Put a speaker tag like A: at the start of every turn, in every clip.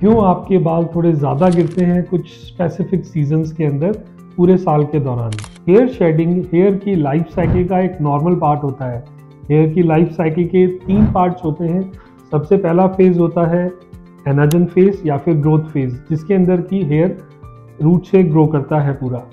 A: क्यों आपके बाल थोड़े ज़्यादा गिरते हैं कुछ स्पेसिफिक सीजन्स के अंदर पूरे साल के दौरान। हेयर शेडिंग हेयर की लाइफ साइकिल का एक नॉर्मल पार्ट होता है। हेयर की लाइफ साइकिल के 3 पार्ट्स होते हैं। सबसे पहला फेज होता है एनाजन फेज या फिर ग्रोथ फेज, जिसके अंदर की हेयर रूट से ग्रो करता है पूरा।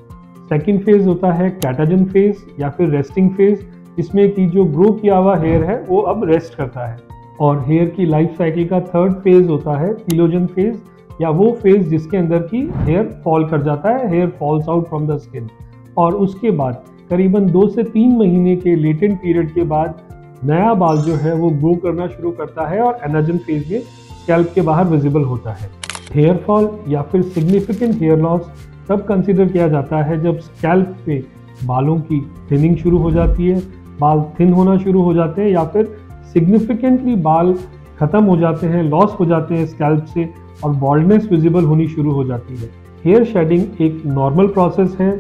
A: सेकेंड फेज होता है कैटाजन फेज या फिर रेस्टिंग फेज, इसमें की जो ग्रो किया हुआ हेयर है वो अब रेस्ट करता है। और हेयर की लाइफ साइकिल का थर्ड फेज होता है टीलोजन फेज, या वो फेज जिसके अंदर की हेयर फॉल कर जाता है, hair falls out from the skin. और उसके बाद करीबन 2 से 3 महीने के लेटेंट पीरियड के बाद नया बाल जो है वो ग्रो करना शुरू करता है और एनाजन फेज में स्कैल्प के बाहर विजिबल होता है। हेयर फॉल या फिर सिग्निफिकेंट हेयर लॉस तब कंसीडर किया जाता है जब स्कैल्प पे बालों की थिनिंग शुरू हो जाती है, बाल थिन होना शुरू हो जाते हैं, या फिर सिग्निफिकेंटली बाल खत्म हो जाते हैं, लॉस हो जाते हैं स्कैल्प से, और बॉल्डनेस विजिबल होनी शुरू हो जाती है। हेयर शेडिंग एक नॉर्मल प्रोसेस है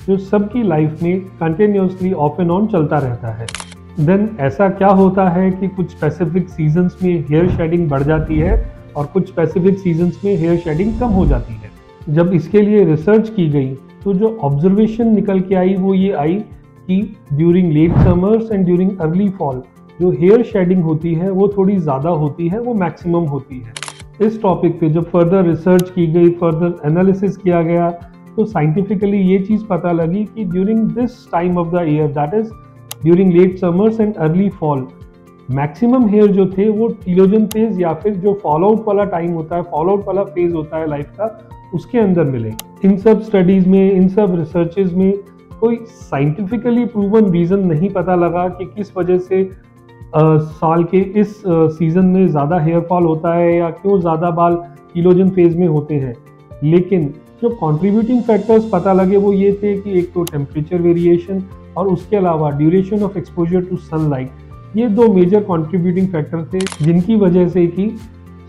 A: जो सबकी लाइफ में कंटिन्यूसली ऑफ एंड ऑन चलता रहता है। देन ऐसा क्या होता है कि कुछ स्पेसिफिक सीजन्स में हेयर शेडिंग बढ़ जाती है और कुछ स्पेसिफिक सीजन्स में हेयर शेडिंग कम हो जाती है। जब इसके लिए रिसर्च की गई तो जो ऑब्जर्वेशन निकल के आई वो ये आई कि during late summers and during early fall जो हेयर शेडिंग होती है वो थोड़ी ज़्यादा होती है, वो मैक्सिमम होती है। इस टॉपिक पे जब फर्दर रिसर्च की गई, फर्दर एनालिसिस किया गया, तो साइंटिफिकली ये चीज़ पता लगी कि during this time of the year, that is during late summers and early fall, maximum hair जो थे वो टीलोजन फेज या फिर जो फॉल आउट वाला टाइम होता है, फॉल आउट वाला फेज होता है लाइफ का, उसके अंदर मिले। इन सब स्टडीज में, इन सब रिसर्चेज में कोई साइंटिफिकली प्रूवन रीज़न नहीं पता लगा कि किस वजह से साल के इस सीज़न में ज़्यादा हेयर फॉल होता है या क्यों ज़्यादा बाल टीलोजन फेज में होते हैं। लेकिन जो कंट्रीब्यूटिंग फैक्टर्स पता लगे वो ये थे कि एक तो टेम्परेचर वेरिएशन और उसके अलावा duration of exposure to sunlight, ये 2 मेजर कंट्रीब्यूटिंग फैक्टर थे जिनकी वजह से कि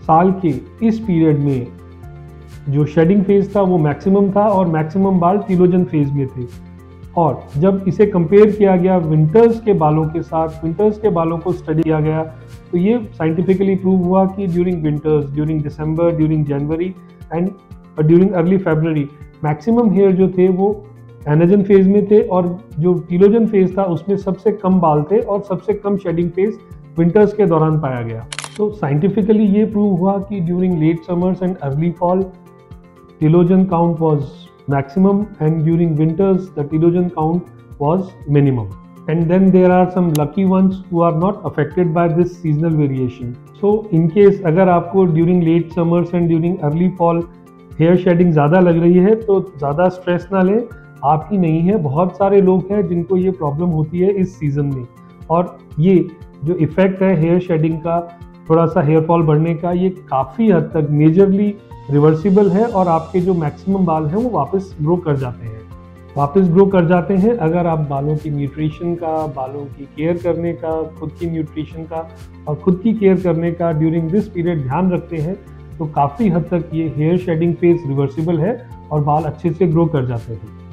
A: साल के इस पीरियड में जो शेडिंग फेज था वो मैक्सिमम था और मैक्सिमम बाल टीलोजन फेज में थे। और जब इसे कंपेयर किया गया विंटर्स के बालों के साथ, विंटर्स के बालों को स्टडी किया गया, तो ये साइंटिफिकली प्रूव हुआ कि during winters, during December, during January and during early February maximum hair जो थे वो एनाजन फेज में थे, और जो टीलोजन फेज था उसमें सबसे कम बाल थे और सबसे कम शेडिंग फेज विंटर्स के दौरान पाया गया। तो साइंटिफिकली ये प्रूव हुआ कि during late summers and early fall telogen count was maximum, and during winters the telogen count was minimum. And then there are some lucky ones who are not affected by this seasonal variation. So in case अगर आपको during late summers and during early fall hair shedding ज़्यादा लग रही है तो ज़्यादा stress ना लें, आप ही नहीं है, बहुत सारे लोग हैं जिनको ये प्रॉब्लम होती है इस सीज़न में। और ये जो इफ़ेक्ट है हेयर शेडिंग का, थोड़ा सा हेयर फॉल बढ़ने का, ये काफ़ी हद तक मेजरली रिवर्सिबल है और आपके जो मैक्सिमम बाल हैं वो वापस ग्रो कर जाते हैं अगर आप बालों की न्यूट्रिशन का, बालों की केयर करने का, खुद की न्यूट्रिशन का और खुद की केयर करने का ड्यूरिंग दिस पीरियड ध्यान रखते हैं, तो काफ़ी हद तक ये हेयर शेडिंग फेज रिवर्सिबल है और बाल अच्छे से ग्रो कर जाते हैं।